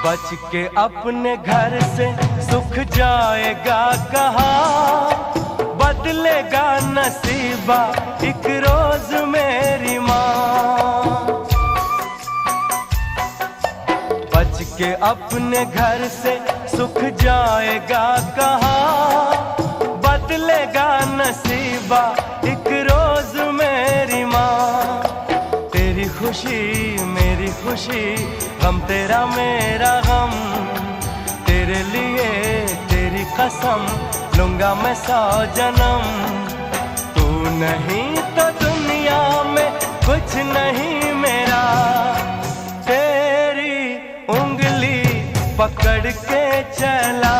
बच के अपने घर से सुख जाएगा कहाँ, बदलेगा नसीबा एक रोज मेरी माँ। बच के अपने घर से सुख जाएगा कहाँ, बदलेगा नसीबा एक रोज मेरी माँ। तेरी खुशी मेरी खुशी, गम तेरा मेरा गम, तेरे लिए तेरी कसम लूंगा मैं 100 जन्म। तू नहीं तो दुनिया में कुछ नहीं मेरा, तेरी उंगली पकड़ के चला।